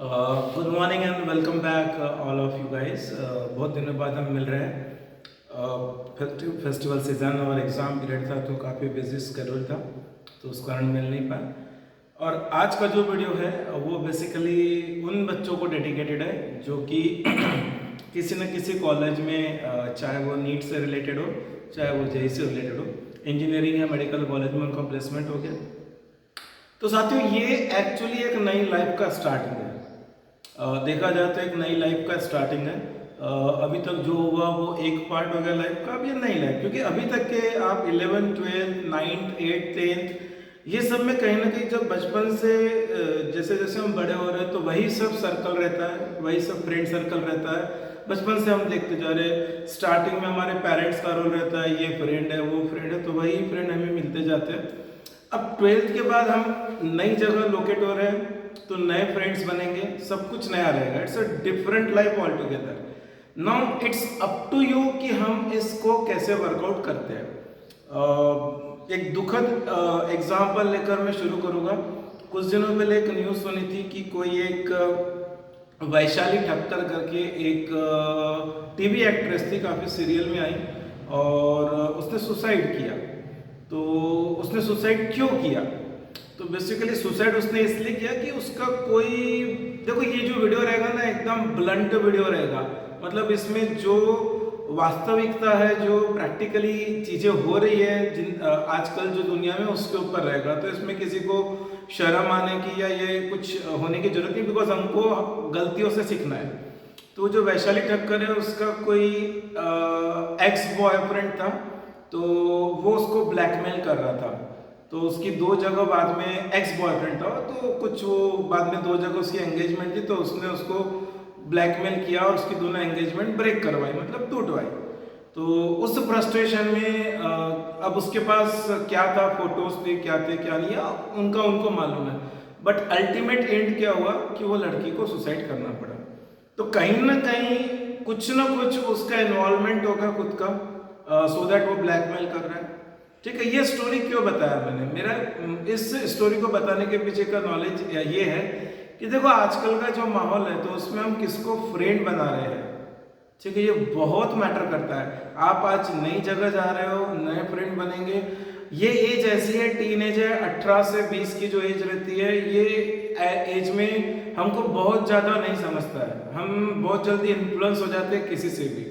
Good morning and welcome back all of you guys. बहुत दिनों बाद हम मिल रहे हैं। फेस्टिवल सीजन और एग्ज़ाम पीरियड था तो काफ़ी बिजी स्केड्यूल था, तो उस कारण मिल नहीं पाया। और आज का जो वीडियो है वो बेसिकली उन बच्चों को डेडिकेटेड है जो कि किसी न किसी कॉलेज में चाहे वो नीट से रिलेटेड हो, चाहे वो जेई से रिलेटेड हो, इंजीनियरिंग या मेडिकल कॉलेज में उनका प्लेसमेंट हो गया। तो साथियों, ये एक्चुअली एक नई लाइफ का स्टार्टिंग है। देखा जाए तो एक नई लाइफ का स्टार्टिंग है। अभी तक जो हुआ वो एक पार्ट हो गया लाइफ का, अब ये नई लाइफ, क्योंकि अभी तक के आप 11th 12th 9th 8th 10th ये सब में कहीं ना कहीं जब बचपन से जैसे जैसे हम बड़े हो रहे हैं तो वही सब सर्कल रहता है, वही सब फ्रेंड सर्कल रहता है। बचपन से हम देखते जा रहे हैं, स्टार्टिंग में हमारे पेरेंट्स का रोल रहता है, ये फ्रेंड है वो फ्रेंड है, तो वही फ्रेंड हमें मिलते जाते हैं। अब 12th के बाद हम नई जगह लोकेट हो रहे हैं तो नए फ्रेंड्स बनेंगे, सब कुछ नया रहेगा। It's a different life all together. Now it's up to you कि हम इसको कैसे वर्कआउट करते हैं। एक दुखद एग्जाम्पल लेकर मैं शुरू करूंगा। कुछ दिनों पहले एक न्यूज़ सुनी थी कि कोई एक वैशाली ठक्कर करके एक टीवी एक्ट्रेस थी, काफ़ी सीरियल में आई, और उसने सुसाइड किया। तो उसने सुसाइड क्यों किया? तो बेसिकली सुसाइड उसने इसलिए किया कि उसका कोई, देखो ये जो वीडियो रहेगा ना एकदम ब्लंट वीडियो रहेगा, मतलब इसमें जो वास्तविकता है, जो प्रैक्टिकली चीज़ें हो रही है आजकल जो दुनिया में, उसके ऊपर रहेगा। तो इसमें किसी को शर्म आने की या ये कुछ होने की जरूरत नहीं, बिकॉज हमको गलतियों से सीखना है। तो जो वैशाली ठक्कर है उसका कोई एक्स बॉयफ्रेंड था, तो वो उसको ब्लैकमेल कर रहा था। तो उसकी दो जगह बाद में एक्स बॉयफ्रेंड था, तो कुछ वो बाद में दो जगह उसकी एंगेजमेंट थी, तो उसने उसको ब्लैकमेल किया और उसकी दोनों एंगेजमेंट ब्रेक करवाई, मतलब टूटवाई। तो उस फ्रस्ट्रेशन में अब उसके पास क्या था, फोटोज थे, क्या थे क्या नहीं, उनका उनको मालूम है। बट अल्टीमेट एंड क्या हुआ कि वो लड़की को सुसाइड करना पड़ा। तो कहीं ना कहीं कुछ ना कुछ उसका इन्वॉल्वमेंट होगा खुद का, सो दैट वो ब्लैकमेल कर रहा है। ठीक है, ये स्टोरी क्यों बताया मैंने? मेरा इस स्टोरी को बताने के पीछे का नॉलेज ये है कि देखो आजकल का जो माहौल है तो उसमें हम किसको फ्रेंड बना रहे हैं। ठीक है, ये बहुत मैटर करता है। आप आज नई जगह जा रहे हो, नए फ्रेंड बनेंगे। ये एज ऐसी है, टीन एज है, 18 से 20 की जो एज रहती है, ये एज में हमको बहुत ज़्यादा नहीं समझता है, हम बहुत जल्दी इन्फ्लुएंस हो जाते हैं किसी से भी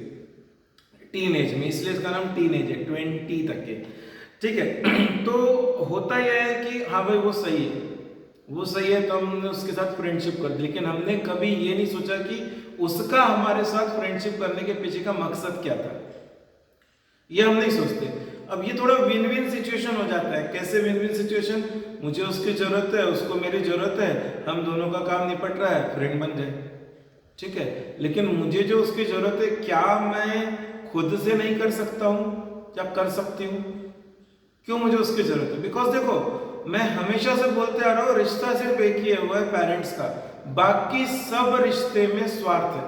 टीन एज में, इसलिए इसका नाम टीन एज है, 20 तक के। ठीक है तो होता यह है कि हाँ भाई वो सही है, वो सही है, तो हमने उसके साथ फ्रेंडशिप कर दी, लेकिन हमने कभी ये नहीं सोचा कि उसका हमारे साथ फ्रेंडशिप करने के पीछे का मकसद क्या था, ये हम नहीं सोचते। अब ये थोड़ा विन विन सिचुएशन हो जाता है। कैसे विन विन सिचुएशन? मुझे उसकी जरूरत है, उसको मेरी जरूरत है, हम दोनों का काम निपट रहा है, फ्रेंड बन गए। ठीक है, लेकिन मुझे जो उसकी जरूरत है, क्या मैं खुद से नहीं कर सकता हूं? क्या कर सकती हूँ? क्यों मुझे उसकी जरूरत है? बिकॉज देखो, मैं हमेशा से बोलते आ रहा हूं, रिश्ता सिर्फ एक ही है, वो है पेरेंट्स का। बाकी सब रिश्ते में स्वार्थ है,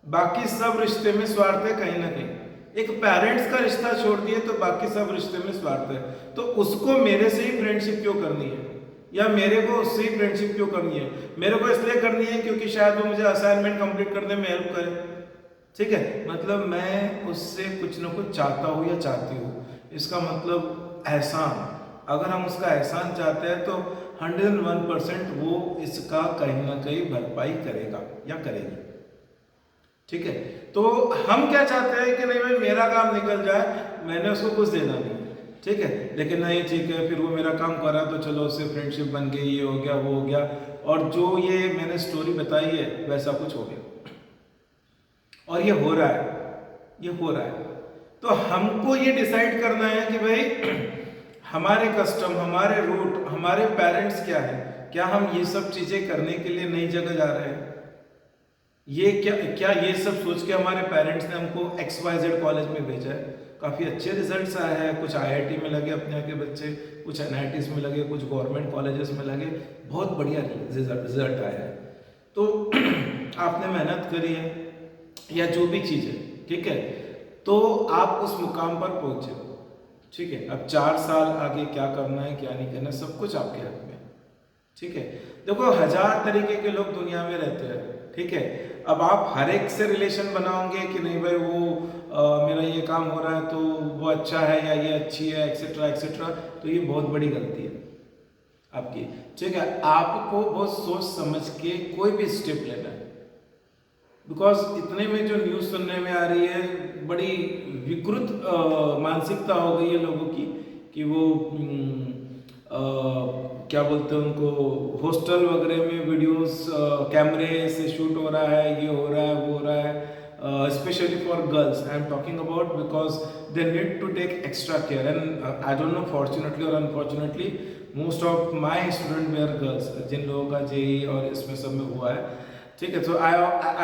बाकी सब रिश्ते में स्वार्थ है कहीं ना कहीं। एक पेरेंट्स का रिश्ता छोड़ दिए तो बाकी सब रिश्ते में स्वार्थ है। तो उसको मेरे से ही फ्रेंडशिप क्यों करनी है, या मेरे को उससे ही फ्रेंडशिप क्यों करनी है? मेरे को इसलिए करनी है क्योंकि शायद वो मुझे असाइनमेंट कंप्लीट करने में हेल्प करे। ठीक है, मतलब मैं उससे कुछ ना कुछ चाहता हूँ या चाहती हूँ। इसका मतलब एहसान, अगर हम उसका एहसान चाहते हैं तो 101% वो इसका कहीं ना कहीं भरपाई करेगा या करेगी। ठीक है, तो हम क्या चाहते हैं कि नहीं भाई मेरा काम निकल जाए, मैंने उसको कुछ देना नहीं। ठीक है, लेकिन नहीं, ठीक है, फिर वो मेरा काम करा तो चलो उससे फ्रेंडशिप बन गई, ये हो गया वो हो गया, और जो ये मैंने स्टोरी बताई है वैसा कुछ हो गया। और ये हो रहा है, ये हो रहा है। तो हमको ये डिसाइड करना है कि भाई हमारे कस्टम, हमारे रूट, हमारे पेरेंट्स क्या है, क्या हम ये सब चीजें करने के लिए नई जगह जा रहे हैं? ये क्या ये सब सोच के हमारे पेरेंट्स ने हमको XYZ कॉलेज में भेजा है? काफ़ी अच्छे रिजल्ट्स आए हैं, कुछ IIT में लगे अपने यहाँ के बच्चे, कुछ NITs में लगे, कुछ गवर्नमेंट कॉलेजेस में लगे, बहुत बढ़िया रिजल्ट आया है। तो आपने मेहनत करी है या जो भी चीज़ है, ठीक है, तो आप उस मुकाम पर पहुंचे हो। ठीक है, अब 4 साल आगे क्या करना है क्या नहीं करना है, सब कुछ आपके हाथ में है। ठीक है। देखो 1000 तरीके के लोग दुनिया में रहते हैं, ठीक है। अब आप हर एक से रिलेशन बनाओगे कि नहीं भाई वो मेरा ये काम हो रहा है तो वो अच्छा है या ये अच्छी है एक्सेट्रा एक्सेट्रा, तो ये बहुत बड़ी गलती है आपकी, ठीक है। आपको बहुत सोच समझ के कोई भी स्टेप लेना है, बिकॉज इतने में जो न्यूज़ सुनने में आ रही है बड़ी विकृत मानसिकता हो गई है लोगों की कि वो क्या बोलते हैं उनको, हॉस्टल वगैरह में वीडियोस कैमरे से शूट हो रहा है, ये हो रहा है वो हो रहा है, specially for girls I am talking about, because they need to take extra care and I don't know fortunately और unfortunately most of my student were girls, जिन लोगों का जेई और इसमें सब में हुआ है, ठीक है। तो I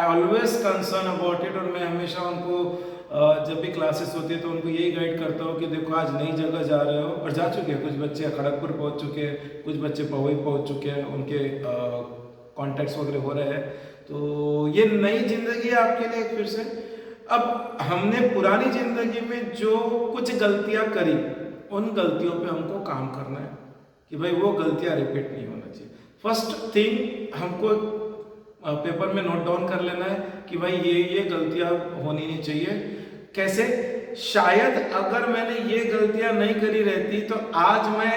always concern about it, और मैं हमेशा उनको जब भी क्लासेस होती है तो उनको यही गाइड करता हूँ कि देखो आज नई जगह जा रहे हो, और जा चुके हैं कुछ बच्चे खड़गपुर पहुँच चुके हैं, कुछ बच्चे पवई पहुँच चुके हैं, उनके कॉन्टैक्ट्स वगैरह हो रहे हैं, तो ये नई जिंदगी है आपके लिए फिर से। अब हमने पुरानी जिंदगी में जो कुछ गलतियाँ करी, उन गलतियों पे हमको काम करना है कि भाई वो गलतियाँ रिपीट नहीं होना चाहिए। फर्स्ट थिंग हमको पेपर में नोट डाउन कर लेना है कि भाई ये गलतियाँ होनी नहीं चाहिए। कैसे? शायद अगर मैंने ये गलतियां नहीं करी रहती तो आज मैं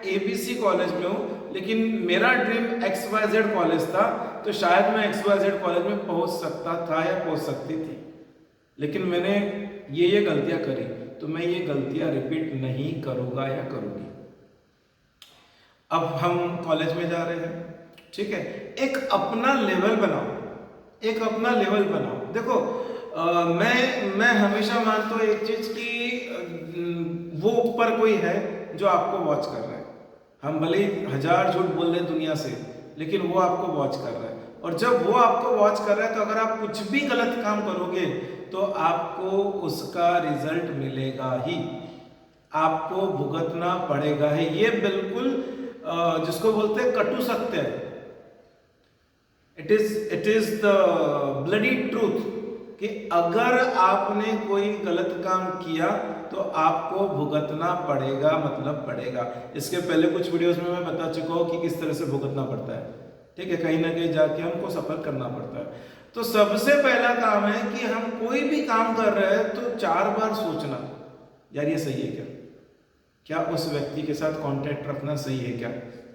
ABC कॉलेज में हूँ, लेकिन मेरा ड्रीम XYZ कॉलेज था, तो शायद मैं XYZ कॉलेज में पहुँच सकता था या पहुँच सकती थी, लेकिन मैंने ये गलतियां करी, तो मैं ये गलतियां रिपीट नहीं करूँगा या करूँगी। अब हम कॉलेज में जा रहे हैं, ठीक है। एक अपना लेवल बनाओ, एक अपना लेवल बनाओ। देखो मैं हमेशा मानता हूँ एक चीज कि वो ऊपर कोई है जो आपको वॉच कर रहा है। हम भले ही 1000 झूठ बोल रहे दुनिया से, लेकिन वो आपको वॉच कर रहा है, और जब वो आपको वॉच कर रहा है तो अगर आप कुछ भी गलत काम करोगे तो आपको उसका रिजल्ट मिलेगा ही, आपको भुगतना पड़ेगा ही। ये बिल्कुल जिसको बोलते हैं कटु सत्य है। It is the bloody truth कि अगर आपने कोई गलत काम किया तो आपको भुगतना पड़ेगा, मतलब पड़ेगा। इसके पहले कुछ वीडियोस में मैं बता चुका हूँ कि किस तरह से भुगतना पड़ता है, ठीक है। कहीं ना कहीं जाके हमको सफर करना पड़ता है। तो सबसे पहला काम है कि हम कोई भी काम कर रहे हैं तो 4 बार सोचना, यार ये सही है क्या, क्या उस व्यक्ति के साथ कांटेक्ट रखना सही है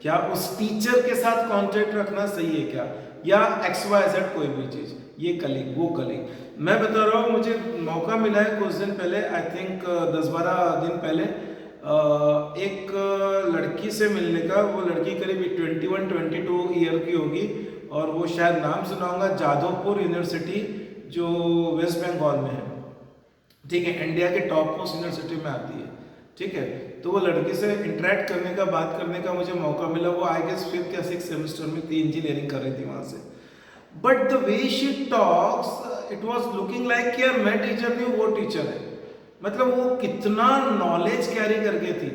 क्या उस टीचर के साथ कांटेक्ट रखना सही है क्या, या XYZ कोई भी चीज, ये कलीग वो कलीग। मैं बता रहा हूँ, मुझे मौका मिला है कुछ दिन पहले, आई थिंक 10-12 दिन पहले, एक लड़की से मिलने का। वो लड़की करीब 21-22 ईयर की होगी, और वो शायद नाम सुनाऊंगा, जादवपुर यूनिवर्सिटी जो वेस्ट बंगाल में है, ठीक है, इंडिया के टॉप मोस्ट यूनिवर्सिटी में आती है, ठीक है। तो वो लड़की से इंटरेक्ट करने का, बात करने का मुझे मौका मिला। वो आई गेस 5th या 6th सेमेस्टर में थी, इंजीनियरिंग कर रही थी वहाँ से। But the way she talks it was looking like कि यार मैं टीचर नहीं हूँ, वो टीचर है। मतलब वो कितना नॉलेज कैरी करके थी।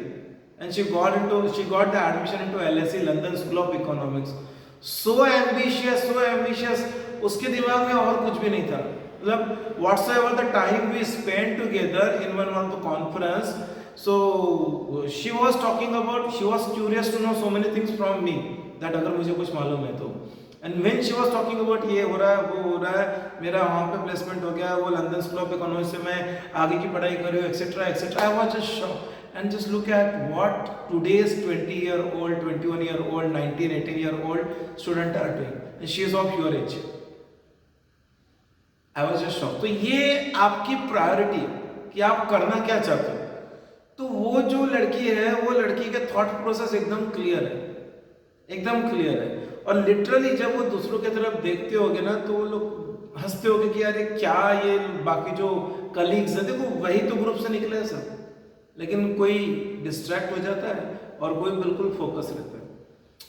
And she got the admission into LSE London school of economics. So ambitious, उसके दिमाग में और कुछ भी नहीं था। मतलब whatsoever the time we spent together in one of the conference, so she was talking about, she was curious to know so many things from me that अगर मुझे कुछ मालूम है तो, and when she was talking about ये हो रहा है वो हो रहा है, मेरा वहाँ पे प्लेसमेंट हो गया, वो लंदन स्कूल ऑफ इकोनॉमिक्स से मैं आगे की पढ़ाई कर रही हूँ, etcetera etcetera. I was just shocked. And just look at what today's 20-year-old, 21-year-old, 19, 18-year-old student are doing, and she is of your age. I was just shocked. तो ये आपकी प्रायोरिटी कि आप करना क्या चाहते हो। तो वो जो लड़की है, वो लड़की का थॉट प्रोसेस एकदम क्लियर है, एकदम क्लियर है। और लिटरली जब वो दूसरों की तरफ देखते होगे ना, तो वो लोग हंसते होगे कि यार ये क्या, ये बाकी जो कलीग्स है, देखो वही तो ग्रुप से निकले हैं सब, लेकिन कोई डिस्ट्रैक्ट हो जाता है और कोई बिल्कुल फोकस रहता है।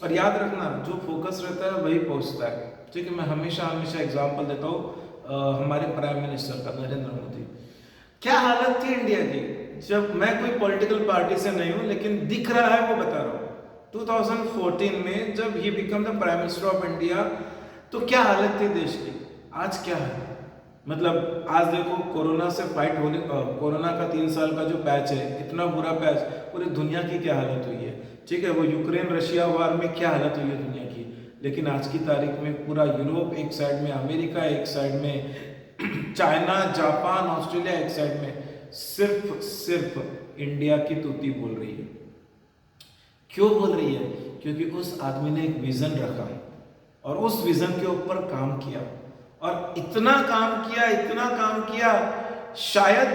और याद रखना, जो फोकस रहता है वही पहुंचता है, ठीक है। मैं हमेशा एग्जांपल देता हूँ हमारे प्राइम मिनिस्टर का, नरेंद्र मोदी। क्या हालत थी इंडिया की, जब मैं कोई पॉलिटिकल पार्टी से नहीं हूँ लेकिन दिख रहा है वो बता रहा हूँ। 2014 में जब he become the prime minister of India, तो क्या हालत थी देश की, आज क्या है। मतलब आज देखो कोरोना से फाइट होने, कोरोना का 3 साल का जो पैच है, इतना बुरा पैच, पूरी दुनिया की क्या हालत हुई है, ठीक है, वो यूक्रेन रशिया वार में क्या हालत हुई है दुनिया की, लेकिन आज की तारीख में पूरा यूरोप एक साइड में, अमेरिका एक साइड में, चाइना, जापान, ऑस्ट्रेलिया एक साइड में, सिर्फ इंडिया की तूती बोल रही है। क्यों बोल रही है? क्योंकि उस आदमी ने एक विजन रखा और उस विजन के ऊपर काम किया, और इतना काम किया, शायद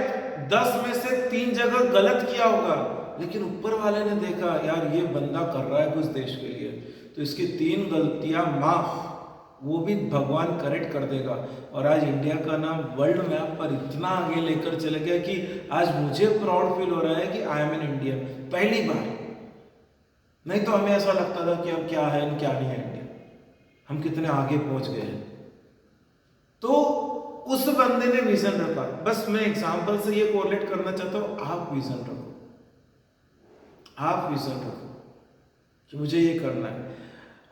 10 में से 3 जगह गलत किया होगा, लेकिन ऊपर वाले ने देखा यार ये बंदा कर रहा है कुछ देश के लिए, तो इसकी 3 गलतियां माफ, वो भी भगवान करेक्ट कर देगा। और आज इंडिया का नाम वर्ल्ड मैप पर इतना आगे लेकर चले गया कि आज मुझे प्राउड फील हो रहा है कि आई एम एन इंडियन, पहली बार। नहीं तो हमें ऐसा लगता था कि अब क्या है क्या नहीं है इंडिया, हम कितने आगे पहुंच गए हैं। तो उस बंदे ने विजन रखा। बस मैं एग्जांपल से ये कोरिलेट करना चाहता हूं, आप विजन रखो कि मुझे ये करना है।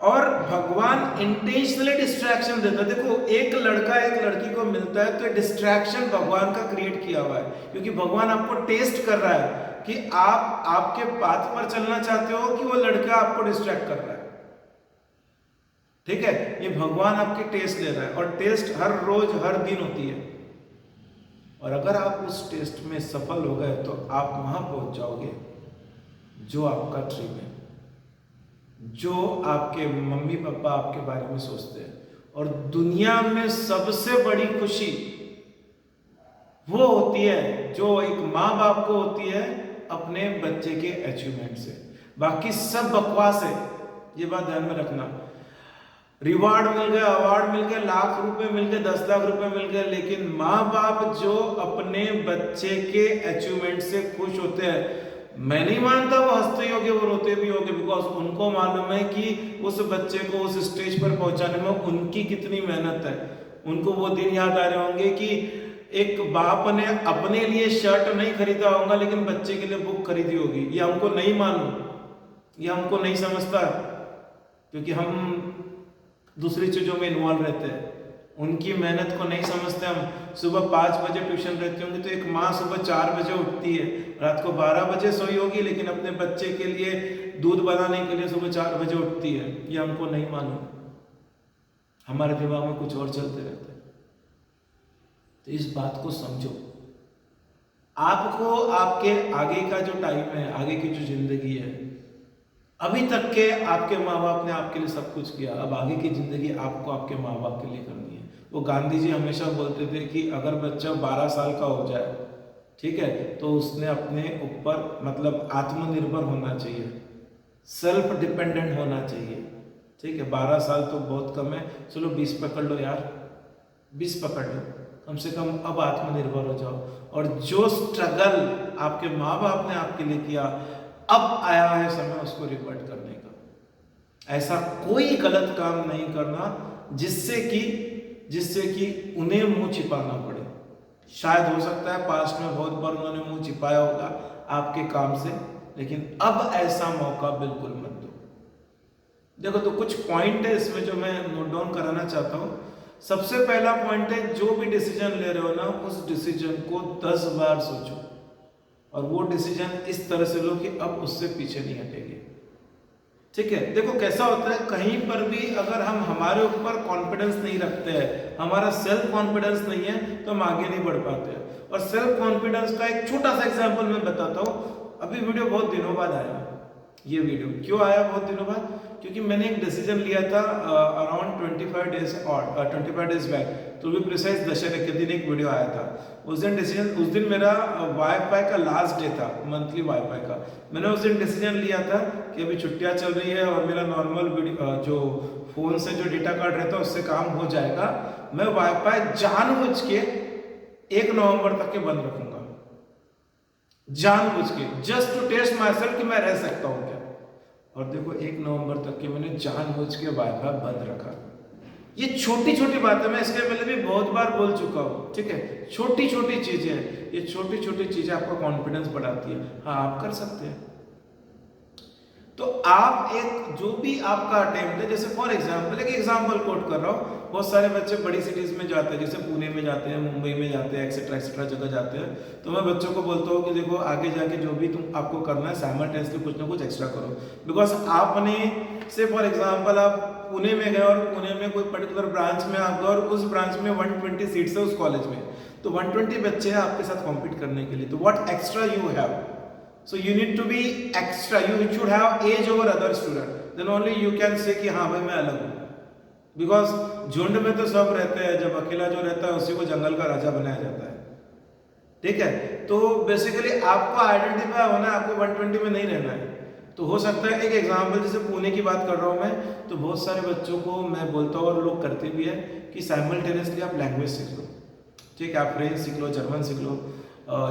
और भगवान इंटेंशनली डिस्ट्रैक्शन देता है। देखो, एक लड़का एक लड़की को मिलता है तो डिस्ट्रैक्शन भगवान का क्रिएट किया हुआ है, क्योंकि भगवान आपको टेस्ट कर रहा है कि आप आपके पाथ पर चलना चाहते हो कि वो लड़का आपको डिस्ट्रैक्ट कर रहा है। ठीक है, ये भगवान आपके टेस्ट ले रहा है, और टेस्ट हर रोज हर दिन होती है। और अगर आप उस टेस्ट में सफल हो गए तो आप वहां पहुंच जाओगे जो आपका ड्रीम है, जो आपके मम्मी पापा आपके बारे में सोचते हैं। और दुनिया में सबसे बड़ी खुशी वो होती है जो एक माँ बाप को होती है अपने बच्चे के अचीवमेंट से। बाकी सब बकवास है, ये बात ध्यान में रखना। रिवार्ड मिल गया, अवार्ड मिल गया, लाख रुपए मिल गए, 10 लाख रुपए मिल गए, लेकिन माँ बाप जो अपने बच्चे के अचीवमेंट से खुश होते हैं, मैं नहीं मानता वो हंसते ही होंगे, वो रोते भी होंगे, बिकॉज उनको मालूम है कि उस बच्चे को उस स्टेज पर पहुंचाने में उनकी कितनी मेहनत है। उनको वो दिन याद आ रहे होंगे कि एक बाप ने अपने लिए शर्ट नहीं खरीदा होगा लेकिन बच्चे के लिए बुक खरीदी होगी। ये हमको नहीं मालूम, ये हमको नहीं समझता, क्योंकि हम दूसरी चीजों में इन्वॉल्व रहते हैं, उनकी मेहनत को नहीं समझते। हम सुबह 5 बजे ट्यूशन रहती होंगी तो एक माँ सुबह 4 बजे उठती है, रात को 12 बजे सोई होगी, लेकिन अपने बच्चे के लिए दूध बनाने के लिए सुबह 4 बजे उठती है। ये हमको नहीं मालूम, हमारे दिमाग में कुछ और चलते रहते हैं। तो इस बात को समझो। आपको आपके आगे का जो टाइम है, आगे की जो जिंदगी है, अभी तक के आपके माँ बाप ने आपके लिए सब कुछ किया, अब आगे की जिंदगी आपको आपके माँ बाप के लिए करनी है। वो गांधी जी हमेशा बोलते थे कि अगर बच्चा 12 साल का हो जाए, ठीक है, तो उसने अपने ऊपर मतलब आत्मनिर्भर होना चाहिए, सेल्फ डिपेंडेंट होना चाहिए। ठीक है, 12 साल तो बहुत कम है, चलो 20 पकड़ लो यार, 20 पकड़ लो, कम से कम अब आत्मनिर्भर हो जाओ। और जो स्ट्रगल आपके माँ बाप ने आपके लिए किया, अब आया है समय उसको रिवर्ट करने का। ऐसा कोई गलत काम नहीं करना जिससे कि उन्हें मुंह छिपाना पड़े। शायद हो सकता है पास्ट में बहुत बार उन्होंने मुंह छिपाया होगा आपके काम से, लेकिन अब ऐसा मौका बिल्कुल मत दो। देखो, तो कुछ पॉइंट है इसमें जो मैं नोट डाउन कराना चाहता हूं। सबसे पहला पॉइंट है, जो भी डिसीजन ले रहे हो ना, उस डिसीजन को 10 बार सोचो, और वो डिसीजन इस तरह से लो कि अब उससे पीछे नहीं हटेंगे। ठीक है, देखो कैसा होता है, कहीं पर भी अगर हम हमारे ऊपर कॉन्फिडेंस नहीं रखते हैं, हमारा सेल्फ कॉन्फिडेंस नहीं है, तो हम आगे नहीं बढ़ पाते हैं। और सेल्फ कॉन्फिडेंस का एक छोटा सा एग्जांपल मैं बताता हूँ। अभी वीडियो बहुत दिनों बाद आया, ये वीडियो क्यों आया बहुत दिनों बाद? क्योंकि मैंने एक डिसीजन लिया था अराउंड 25 डेज बैक, तो भी प्रिसाइज दशहरे के दिन एक वीडियो आया था। उस दिन मेरा वाईफाई का लास्ट डे था, मंथली वाईफाई का। मैंने उस दिन डिसीजन लिया था कि अभी छुट्टियां चल रही है और मेरा नॉर्मल जो फोन से जो डेटा कार्ड रहता है उससे काम हो जाएगा। मैं वाईफाई जानबूझ के 1 नवंबर तक के बंद रखूंगा, जानबूझ के, just to test myself कि मैं रह सकता हूं क्या। और देखो, 1 नवंबर तक के मैंने जानबूझ के वाईफाई बंद रखा। ये छोटी छोटी बातें मैं इसके पहले भी बहुत बार बोल चुका हूँ। ठीक है, छोटी छोटी चीजें, ये छोटी छोटी चीजें आपका कॉन्फिडेंस बढ़ाती है। हाँ, आप कर सकते हैं। तो आप एक जो भी आपका अटेम्प्ट है, जैसे फॉर एग्जाम्पल एक एग्जाम्पल कोट कर रहा हूँ, बहुत सारे बच्चे बड़ी सिटीज में जाते हैं, जैसे पुणे में जाते हैं, मुंबई में जाते हैं, एक्सेट्रा जगह जाते हैं। तो मैं बच्चों को बोलता हूँ कि देखो आगे जाके जो भी तुम आपको करना है साइमल्टेनियसली कुछ ना कुछ एक्स्ट्रा करो। बिकॉज आपने से फॉर एग्जाम्पल आप पुणे में गए और पुणे में कोई पर्टिकुलर ब्रांच में आप गए और उस ब्रांच में 120 सीट्स है उस कॉलेज में, तो 120 बच्चे हैं आपके साथ कॉम्पीट करने के लिए। तो what extra you have, so you need to be extra, you should have edge over other student, then only you can say कि हाँ भाई मैं अलग हूँ। बिकॉज झुंड में तो सब रहते हैं, जब अकेला जो रहता है उसी को जंगल का राजा बनाया जाता है, ठीक है। तो बेसिकली आपको आइडेंटिफाई होना है, आपको 120 में नहीं रहना है। तो हो सकता है एक एग्जाम्पल जैसे पुणे की बात कर रहा हूँ मैं, तो बहुत सारे बच्चों को मैं बोलता हूँ और लोग करते भी है कि साइमल्टेनियसली आप लैंग्वेज सीख लो, ठीक है, आप फ्रेंच सीख लो, जर्मन सीख लो,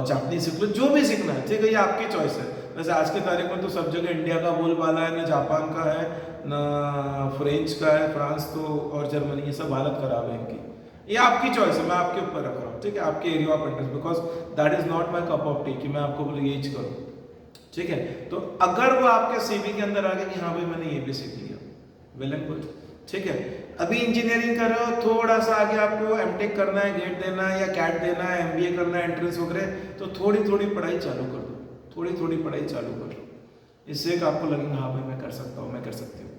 जापानीज सीख लो, जो भी सीखना है, ठीक है, ये आपकी चॉइस है। वैसे आज के तारीख में तो सब जगह इंडिया का बोलबाला है, ना जापान का है, ना फ्रेंच का है, फ्रांस तो और जर्मनी, ये सब हालत खराब है इनकी। ये आपकी चॉइस है, मैं आपके ऊपर रख रहा हूँ, ठीक है, आपके area of interest, because that is not my cup of T कि मैं आपको बोलूँ ये चीज करूँ, ठीक है। तो अगर वो आपके सीवी के अंदर आ गया कि हाँ भाई मैंने ये भी सीख लिया, वेल एंड गुड, ठीक है। अभी इंजीनियरिंग कर रहे हो, थोड़ा सा आगे आपको एमटेक करना है, गेट देना है या कैट देना है, एमबीए करना है, एंट्रेंस वगैरह, तो थोड़ी थोड़ी पढ़ाई चालू कर दो, थोड़ी थोड़ी पढ़ाई चालू कर लो, इससे एक आपको लगेगा हाँ भाई मैं कर सकता हूँ, मैं कर सकती हूँ,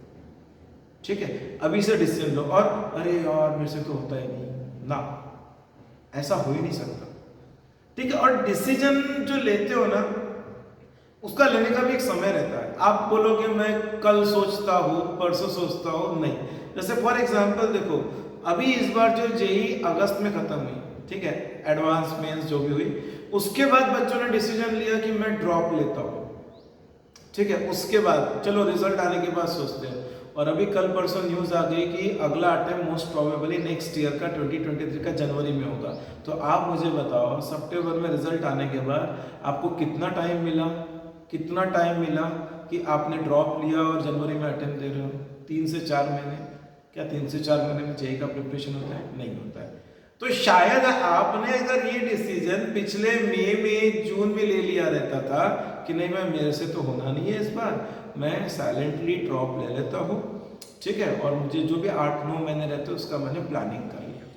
ठीक है। अभी से डिसीजन लो, और अरे यार मेरे से तो होता ही नहीं ना, ऐसा हो ही नहीं सकता, ठीक है। और डिसीजन जो लेते हो ना, उसका लेने का भी एक समय रहता है। आप बोलोगे मैं कल सोचता हूँ, परसों सोचता हूँ, नहीं। जैसे फॉर एग्जांपल देखो, अभी इस बार जो जेई अगस्त में खत्म हुई, ठीक है, एडवांस मेंस जो भी हुई, उसके बाद बच्चों ने डिसीजन लिया कि मैं ड्रॉप लेता हूँ, ठीक है। उसके बाद चलो रिजल्ट आने के बाद सोचते हैं, और अभी कल परसों न्यूज आ गई कि अगला attempt most probably next year का 2023 का जनवरी में होगा। तो आप मुझे बताओ सितंबर में रिजल्ट आने के बाद आपको कितना टाइम मिला, कितना टाइम मिला कि आपने ड्रॉप लिया और जनवरी में अटेम्प्ट दे रहे हो? 3 से 4 महीने। क्या 3 से 4 महीने में जेईई का प्रिपरेशन होता है? नहीं होता है। तो शायद आपने अगर ये डिसीजन पिछले मई में जून में ले लिया रहता था कि नहीं मैं मेरे से तो होना नहीं है इस बार, मैं साइलेंटली ड्रॉप ले लेता हूँ, ठीक है, और मुझे जो भी 8-9 महीने रहते हैं उसका मैंने प्लानिंग कर लिया।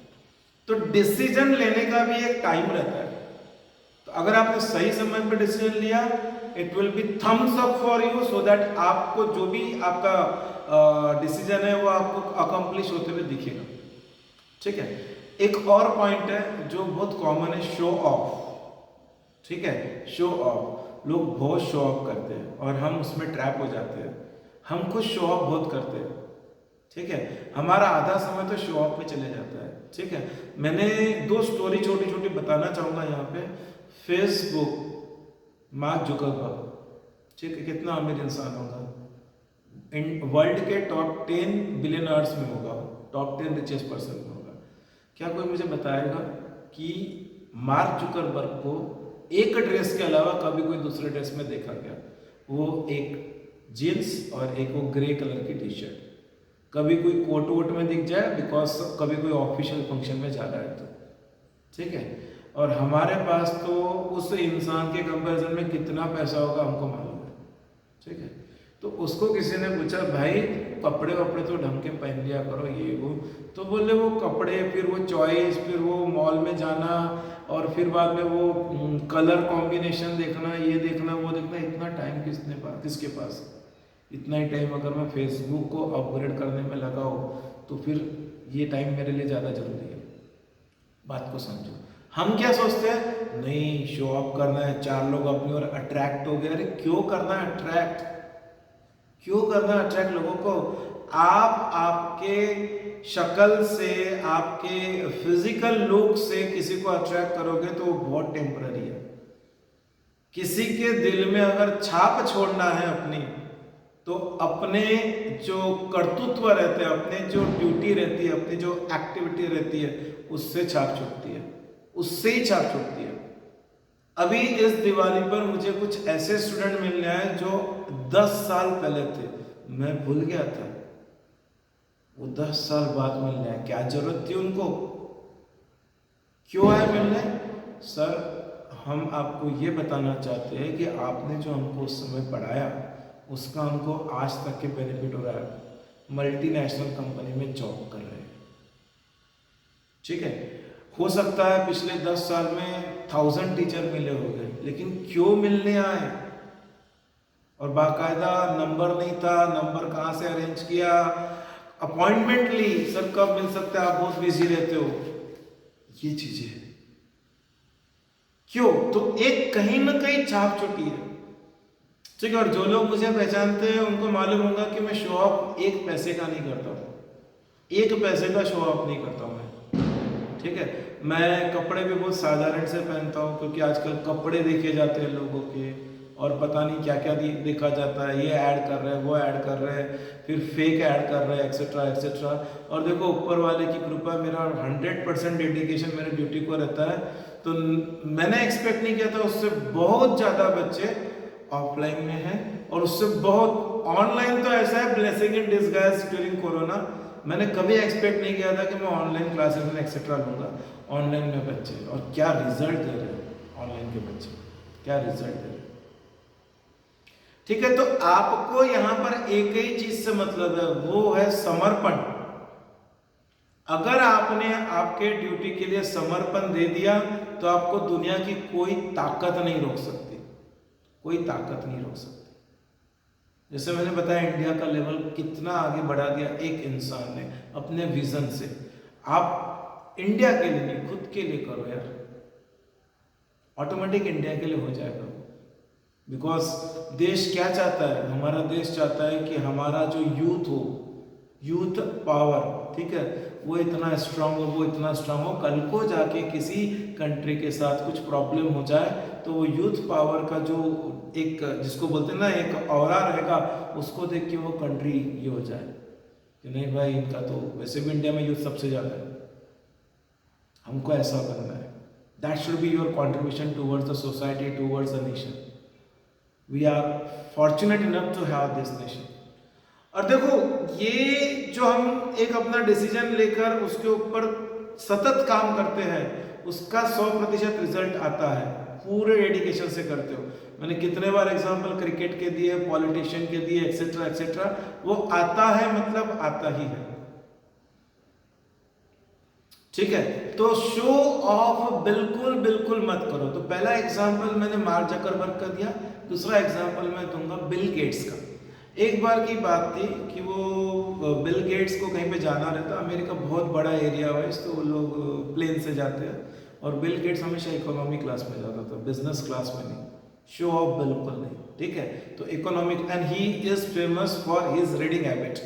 तो डिसीजन लेने का भी एक टाइम रहता है। तो अगर आपने सही समय पर डिसीजन लिया, it will be thumbs up for you, so that आपको जो भी आपका डिसीजन है वो आपको अकम्प्लिश होते हुए दिखेगा, ठीक है। एक और पॉइंट है जो बहुत कॉमन है, शो ऑफ, ठीक है, शो ऑफ। लोग बहुत शो ऑफ करते हैं और हम उसमें ट्रैप हो जाते हैं। हम खुद शो ऑफ बहुत करते हैं, ठीक है, हमारा आधा समय तो शो ऑफ में चले जाता है, ठीक है। मैंने 2 स्टोरी छोटी छोटी बताना चाहूंगा यहाँ पे। फेसबुक, मार्क जुकरबर्ग, ठीक है, कितना अमीर इंसान होगा, वर्ल्ड के टॉप 10 बिलियनर्स में होगा, टॉप 10 रिचेस्ट पर्सन में होगा। क्या कोई मुझे बताएगा कि मार्क जुकरबर्ग को एक ड्रेस के अलावा कभी कोई दूसरे ड्रेस में देखा गया? वो एक जीन्स और एक वो ग्रे कलर की टी शर्ट, कभी कोई कोट वोट में दिख जाए, बिकॉज कभी कोई ऑफिशियल फंक्शन में जा रहा है तो, ठीक है। और हमारे पास तो उस इंसान के कंपैरिजन में कितना पैसा होगा हमको मालूम है, ठीक है। तो उसको किसी ने पूछा भाई कपड़े वपड़े तो ढंग के पहन लिया करो, ये वो, तो बोले वो कपड़े, फिर वो चॉइस, फिर वो मॉल में जाना, और फिर बाद में वो कलर कॉम्बिनेशन देखना, ये देखना वो देखना, इतना टाइम किसके पास? इतना ही टाइम अगर मैं फेसबुक को अपग्रेड करने में लगाऊँ तो फिर ये टाइम मेरे लिए ज़्यादा जरूरी है। बात को समझो। हम क्या सोचते हैं, नहीं शो ऑफ करना है, 4 लोग अपनी ओर अट्रैक्ट हो गए। अरे क्यों करना है अट्रैक्ट, क्यों करना है अट्रैक्ट लोगों को? आप आपके शक्ल से, आपके फिजिकल लुक से किसी को अट्रैक्ट करोगे तो वो बहुत टेम्पररी है। किसी के दिल में अगर छाप छोड़ना है अपनी, तो अपने जो कर्तृत्व रहते हैं, अपने जो ड्यूटी रहती है, अपनी जो एक्टिविटी रहती है, उससे छाप छूटती है, उससे ही छाप छूटती है। अभी इस दिवाली पर मुझे कुछ ऐसे स्टूडेंट मिलने आए जो 10 साल पहले थे, मैं भूल गया था, वो 10 साल बाद मिलने आए। क्या जरूरत थी उनको, क्यों आए मिलने? सर हम आपको ये बताना चाहते हैं कि आपने जो हमको उस समय पढ़ाया उसका उनको आज तक के बेनिफिट हो रहा है, मल्टीनेशनल कंपनी में जॉब कर रहे हैं। ठीक है, हो सकता है पिछले 10 साल में 1000 टीचर मिले होंगे, लेकिन क्यों मिलने आए? और बाकायदा नंबर नहीं था, नंबर कहाँ से अरेंज किया, अपॉइंटमेंट ली, सर कब मिल सकता है, आप बहुत बिजी रहते हो, ये चीजें हैं। क्यों? तो एक कहीं ना कहीं छाप चुकी है। ठीक है, और जो लोग मुझे पहचानते हैं उनको मालूम होगा कि मैं शो ऑफ एक पैसे का नहीं करता हूँ, एक पैसे का शो ऑफ नहीं करता हूँ मैं। ठीक है, मैं कपड़े भी बहुत साधारण से पहनता हूँ, क्योंकि आजकल कपड़े देखे जाते हैं लोगों के, और पता नहीं क्या क्या देखा जाता है, ये ऐड कर रहे हैं, वो ऐड कर रहे हैं, फिर फेक ऐड कर रहे हैं, एक्सेट्रा एक्सेट्रा। और देखो ऊपर वाले की कृपा, मेरा 100% डेडिकेशन मेरे ड्यूटी को रहता है, तो मैंने एक्सपेक्ट नहीं किया था उससे बहुत ज़्यादा बच्चे ऑफलाइन में हैं, और उससे बहुत ऑनलाइन तो ऐसा है blessing in disguise during corona. मैंने कभी एक्सपेक्ट नहीं किया था कि मैं ऑनलाइन क्लासेस में एक्सेट्रा लूँगा, ऑनलाइन में बच्चे, और क्या रिजल्ट दे रहे हैं ऑनलाइन के बच्चे, क्या रिजल्ट दे रहे हैं। ठीक है, तो आपको यहां पर एक ही चीज से मतलब है, वो है समर्पण। अगर आपने आपके ड्यूटी के लिए समर्पण दे दिया तो आपको दुनिया की कोई ताकत नहीं रोक सकती, कोई ताकत नहीं रोक सकती। जैसे मैंने बताया इंडिया का लेवल कितना आगे बढ़ा दिया एक इंसान ने अपने विजन से। आप इंडिया के लिए नहीं, खुद के लिए करो यार, ऑटोमेटिक इंडिया के लिए हो जाएगा। बिकॉज देश क्या चाहता है, हमारा देश चाहता है कि हमारा जो यूथ हो, यूथ पावर, ठीक है, वो इतना स्ट्रांग हो, वो इतना स्ट्रांग हो, कल को जाके किसी कंट्री के साथ कुछ प्रॉब्लम हो जाए तो वो यूथ पावर का जो एक, जिसको बोलते हैं ना, एक ऑरा रहेगा, उसको देख के वो कंट्री ये हो जाए कि नहीं भाई, इनका तो वैसे भी इंडिया में यूथ सबसे ज़्यादा है, हमको ऐसा करना है। That should be your contribution towards the society, towards the nation. We are fortunate enough to have this nation. और देखो, ये जो हम एक अपना डिसीजन लेकर उसके ऊपर सतत काम करते हैं, उसका 100% रिजल्ट आता है, पूरे डेडिकेशन से करते हो। मैंने कितने बार एग्जांपल क्रिकेट के दिए, पॉलिटिशियन के दिए, एक्सेट्रा एक्सेट्रा, वो आता है, मतलब आता ही है। ठीक है, तो शो ऑफ बिल्कुल बिल्कुल मत करो। तो पहला एग्जांपल मैंने मार्क जकरबर्ग का दिया, दूसरा एग्जांपल मैं दूंगा बिल गेट्स का। एक बार की बात थी कि वो बिल गेट्स को कहीं पे जाना रहता, अमेरिका बहुत बड़ा एरिया है, तो वो लोग प्लेन से जाते हैं, और बिल गेट्स हमेशा इकोनॉमी क्लास में जाता था, बिजनेस क्लास में नहीं, शो ऑफ बिल्कुल नहीं। ठीक है, तो economic, and he is famous for his reading habit,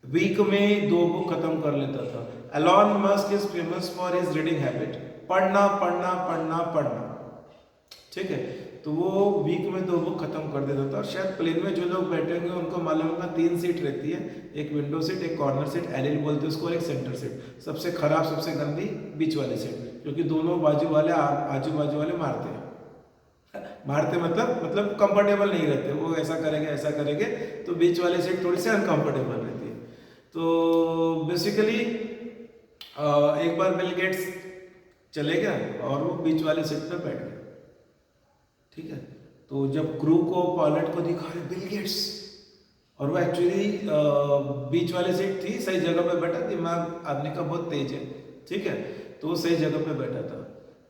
week में 2 बुक खत्म कर लेता था। Elon Musk is famous for his reading habit, पढ़ना पढ़ना पढ़ना पढ़ना। ठीक है, तो वो वीक में 2 बुक खत्म कर देता था। और शायद प्लेन में जो लोग बैठेंगे उनको मालूम होगा 3 सीट रहती है, एक विंडो सीट, एक कॉर्नर सीट, एलिल बोलते हैं उसको, एक सेंटर सीट, सबसे खराब सबसे गंदी बीच वाली सीट, क्योंकि दोनों बाजू वाले आजू बाजू वाले मारते हैं, मारते मतलब कंफर्टेबल नहीं रहते, वो ऐसा करेंगे, तो बीच वाली सीट थोड़ी सी अनकंफर्टेबल रहती है। तो बेसिकली एक बार बिल गेट्स चले गए और वो बीच वाली सीट पे बैठ गए। ठीक है, तो जब क्रू को, पायलट को दिखा रहे बिल गेट्स, और वो एक्चुअली बीच वाली सीट थी, सही जगह पे बैठा, दिमाग आदमी का बहुत तेज है। ठीक है, तो वो सही जगह पे बैठा था।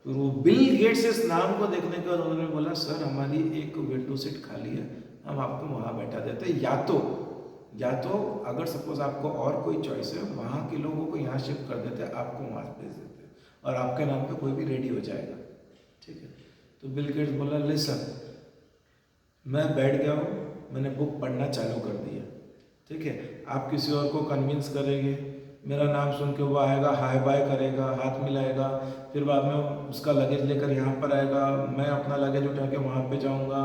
तो वो बिल गेट्स इस नाम को देखने के बाद उन्होंने बोला, सर हमारी एक विंडो सीट खाली है, हम आपको वहाँ बैठा देते, या तो अगर सपोज आपको और कोई चॉइस है, वहाँ के लोगों को यहाँ शिफ्ट कर देते, आपको वहाँ भेज देते, और आपके नाम पे कोई भी रेडी हो जाएगा। ठीक है, तो बिल गेट्स बोला, लिसन, मैं बैठ गया हूँ, मैंने बुक पढ़ना चालू कर दिया। ठीक है, आप किसी और को कन्विंस करेंगे, मेरा नाम सुन के वो आएगा, हाय बाय करेगा, हाथ मिलाएगा, फिर बाद में उसका लगेज लेकर यहाँ पर आएगा, मैं अपना लगेज उठा के वहाँ पे जाऊँगा।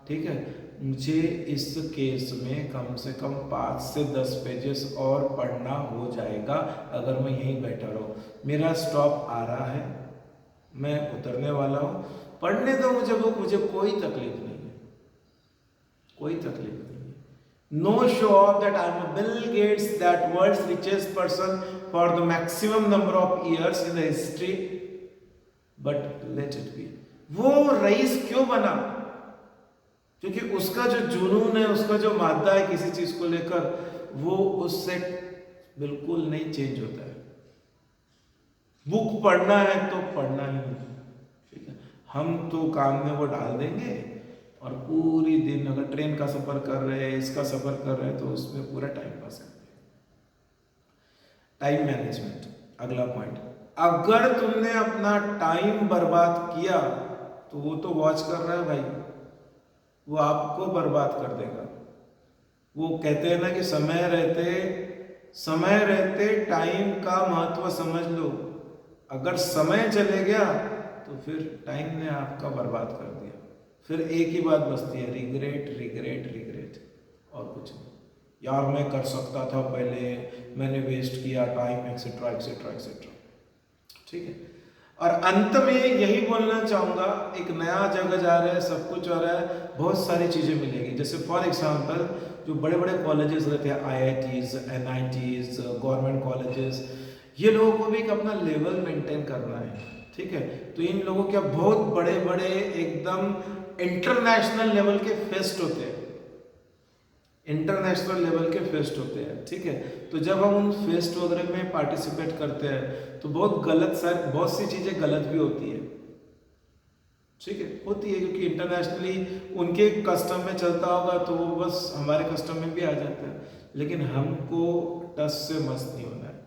ठीक है, मुझे इस केस में कम से कम 5 से 10 पेजेस और पढ़ना हो जाएगा अगर मैं यहीं बैठा रहूँ। मेरा स्टॉप आ रहा है, मैं उतरने वाला हूँ, पढ़ने दो मुझे बुक, मुझे कोई तकलीफ नहीं है, कोई तकलीफ नहीं है। No show off that I am Bill Gates, that world's richest person for the maximum number of years in the history, but let it be. वो रईस क्यों बना? क्योंकि उसका जो जुनून है, उसका जो मादा है किसी चीज को लेकर, वो उससे बिल्कुल नहीं चेंज होता है। बुक पढ़ना है तो पढ़ना ही है, ठीक है। हम तो काम में वो डाल देंगे और पूरी दिन, अगर ट्रेन का सफर कर रहे हैं, इसका सफर कर रहे हैं, तो उसमें पूरा टाइम पास करते हैं। टाइम मैनेजमेंट अगला पॉइंट। अगर तुमने अपना टाइम बर्बाद किया तो वो तो वॉच कर रहा है भाई, वो आपको बर्बाद कर देगा। वो कहते हैं ना कि समय रहते टाइम का महत्व समझ लो। अगर समय चले गया तो फिर टाइम ने आपका बर्बाद कर दिया। फिर एक ही बात बचती है, रिग्रेट रिग्रेट रिग्रेट, और कुछ नहीं। यार मैं कर सकता था पहले, मैंने वेस्ट किया टाइम, एक्सेट्रा एक्सेट्रा एक्सेट्रा, ठीक है। और अंत में यही बोलना चाहूँगा, एक नया जगह जा रहा है, सब कुछ हो रहा है, बहुत सारी चीज़ें मिलेगी। जैसे फॉर एग्जांपल जो बड़े बड़े कॉलेजेस रहते हैं, IITs, NITs, गवर्नमेंट कॉलेजेस, ये लोगों को भी एक अपना लेवल मेंटेन करना है, ठीक है। तो इन लोगों के बहुत बड़े बड़े एकदम इंटरनेशनल लेवल के फेस्ट होते हैं, इंटरनेशनल लेवल के फेस्ट होते हैं, ठीक है। तो जब हम उन फेस्ट वगैरह में पार्टिसिपेट करते हैं तो बहुत सी चीज़ें गलत भी होती है, ठीक है, होती है, क्योंकि इंटरनेशनली उनके कस्टम में चलता होगा तो वो बस हमारे कस्टम में भी आ जाता है। लेकिन हमको टस से मस्त नहीं होना है।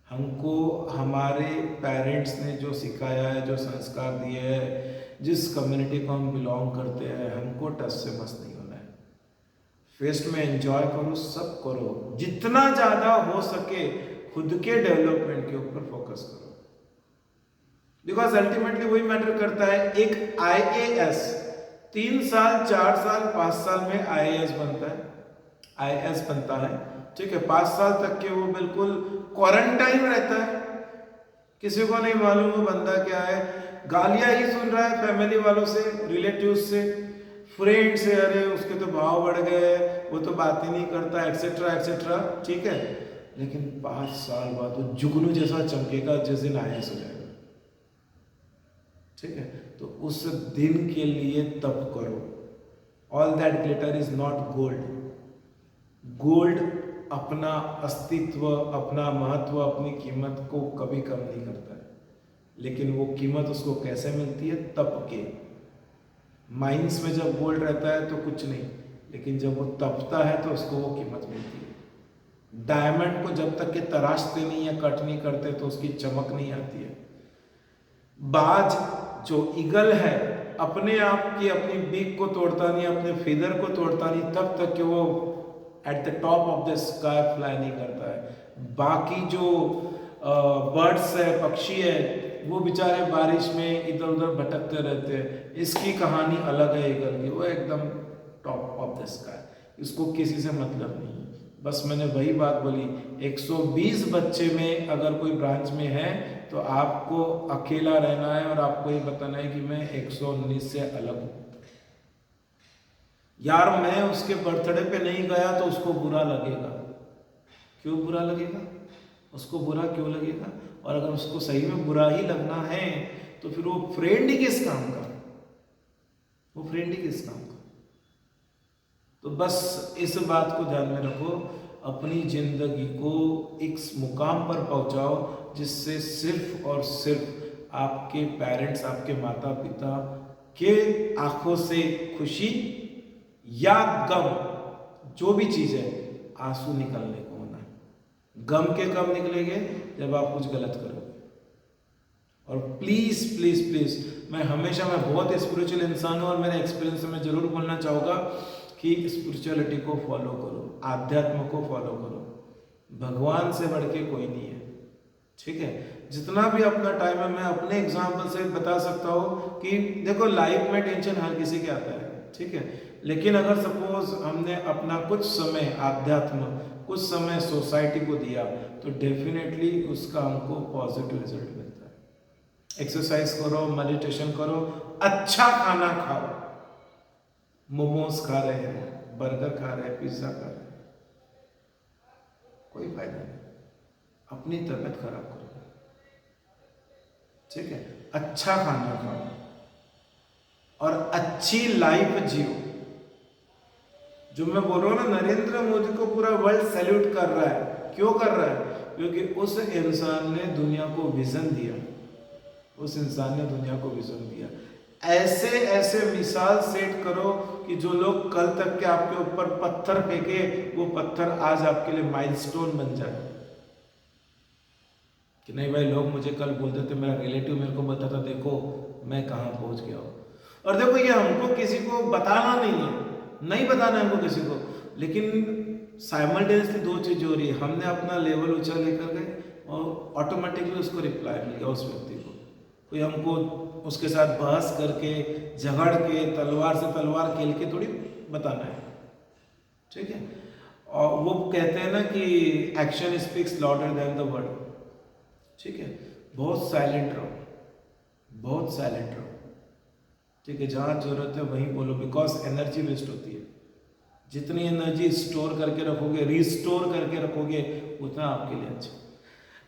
हमको हमारे पेरेंट्स ने जो सिखाया है, जो संस्कार दिए हैं, जिस कम्युनिटी को हम बिलोंग करते हैं, हमको टस से मस्त नहीं होना है। फेस्ट में एंजॉय करो, सब करो, जितना ज़्यादा हो सके खुद के डेवलपमेंट के ऊपर फोकस करो, बिकॉज अल्टीमेटली वही मैटर करता है। एक IAS 3 साल 4 साल 5 साल में IAS बनता है, ठीक है। 5 साल तक के वो बिल्कुल क्वारंटाइन रहता है, किसी को नहीं मालूम वो बंदा क्या है, गालियां ही सुन रहा है फैमिली वालों से, रिलेटिव से, फ्रेंड से, अरे उसके तो भाव बढ़ गए, वो तो बात ही नहीं करता, एक्सेट्रा एक्सेट्रा, ठीक है। लेकिन 5 साल बाद वो जुगनू जैसा चमकेगा जिस दिन IAS हो जाएगा, ठीक है। तो उस दिन के लिए तप करो। All that glitter is not gold. Gold अपना अस्तित्व, अपना महत्व, अपनी कीमत को कभी कम नहीं करता है, लेकिन वो कीमत उसको कैसे मिलती है? तप के। माइंस में जब गोल्ड रहता है तो कुछ नहीं, लेकिन जब वो तपता है तो उसको वो कीमत मिलती है। डायमंड को जब तक के तराशते नहीं या कट नहीं करते तो उसकी चमक नहीं आती है। बाज जो ईगल है, अपने आप की अपनी बीक को तोड़ता नहीं, अपने फीदर को तोड़ता नहीं, तब तक कि वो at the top of the sky fly नहीं करता है। बाकी जो बर्ड्स है, पक्षी है, वो बेचारे बारिश में इधर उधर भटकते रहते हैं। इसकी कहानी अलग है ईगल की, वो एकदम टॉप ऑफ द स्काई, इसको किसी से मतलब नहीं। बस मैंने वही बात बोली, 120 बच्चे में अगर कोई ब्रांच में है तो आपको अकेला रहना है और आपको ये बताना है कि मैं 119 से अलग हूं। यार मैं उसके बर्थडे पे नहीं गया तो उसको बुरा लगेगा। क्यों बुरा लगेगा? उसको बुरा क्यों लगेगा? और अगर उसको सही में बुरा ही लगना है तो फिर वो फ्रेंड ही किस काम का? वो फ्रेंड ही किस काम का? तो बस इस बात को ध्यान में रखो, अपनी जिंदगी को एक मुकाम पर पहुंचाओ जिससे सिर्फ और सिर्फ आपके पेरेंट्स, आपके माता पिता के आंखों से खुशी या गम, जो भी चीज है, आंसू निकलने को होना है। गम के कब निकलेंगे? जब आप कुछ गलत करोगे। और प्लीज प्लीज प्लीज, मैं बहुत स्पिरिचुअल इंसान हूं और मेरे एक्सपीरियंस से मैं जरूर बोलना चाहूंगा कि स्पिरिचुअलिटी को फॉलो करो, आध्यात्म को फॉलो करो। भगवान से बढ़ के कोई नहीं है, ठीक है। जितना भी अपना टाइम है, मैं अपने एग्जाम्पल से बता सकता हूँ कि देखो, लाइफ में टेंशन हर किसी के आता है, ठीक है। लेकिन अगर सपोज हमने अपना कुछ समय आध्यात्म, कुछ समय सोसाइटी को दिया तो डेफिनेटली उसका हमको पॉजिटिव रिजल्ट मिलता है। एक्सरसाइज करो, मेडिटेशन करो, अच्छा खाना खाओ। मोमोज खा रहे हैं, बर्गर खा रहे हैं, पिज्जा खा रहे हैं, कोई फायदा नहीं, अपनी तबीयत खराब करो, ठीक है। अच्छा खाना खाओ और अच्छी लाइफ जियो। जो मैं बोल रहा हूँ ना, नरेंद्र मोदी को पूरा वर्ल्ड सैल्यूट कर रहा है। क्यों कर रहा है? क्योंकि उस इंसान ने दुनिया को विजन दिया, उस इंसान ने दुनिया को विजन दिया। ऐसे ऐसे मिसाल सेट करो कि जो लोग कल तक के आपके ऊपर पत्थर फेंके, वो पत्थर आज आपके लिए माइलस्टोन बन जाए। कि नहीं भाई, लोग मुझे कल बोलते थे, मेरा रिलेटिव मेरे को बताता, देखो मैं कहाँ पहुँच गया हूँ। और देखो, ये हमको किसी को बताना नहीं है, नहीं बताना है हमको किसी को, लेकिन साइमल्टेनियसली दो चीज़ हो रही है। हमने अपना लेवल ऊंचा लेकर गए और ऑटोमेटिकली उसको रिप्लाई मिल गया उस व्यक्ति को। कोई हमको उसके साथ बहस करके, झगड़ के, तलवार से तलवार खेल के थोड़ी बताना है, ठीक है। और वो कहते हैं ना कि action speaks louder than the word, ठीक है। बहुत साइलेंट रहो, बहुत साइलेंट रहो, ठीक है। जहाँ जरूरत है वहीं बोलो, बिकॉज एनर्जी वेस्ट होती है। जितनी एनर्जी स्टोर करके रखोगे, रिस्टोर करके रखोगे, उतना आपके लिए अच्छा।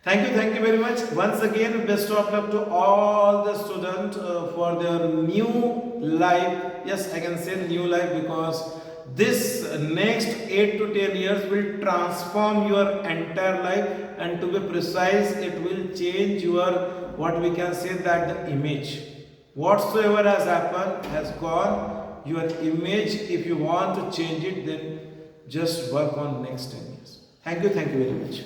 thank you very much once again. Best of luck to all the students for their new life. Yes, I can say new life because this next 8 to 10 years will transform your entire life, and to be precise, it will change your, what we can say, that the image whatsoever has happened has gone. Your image, if you want to change it, then just work on next 10 years. Thank you very much.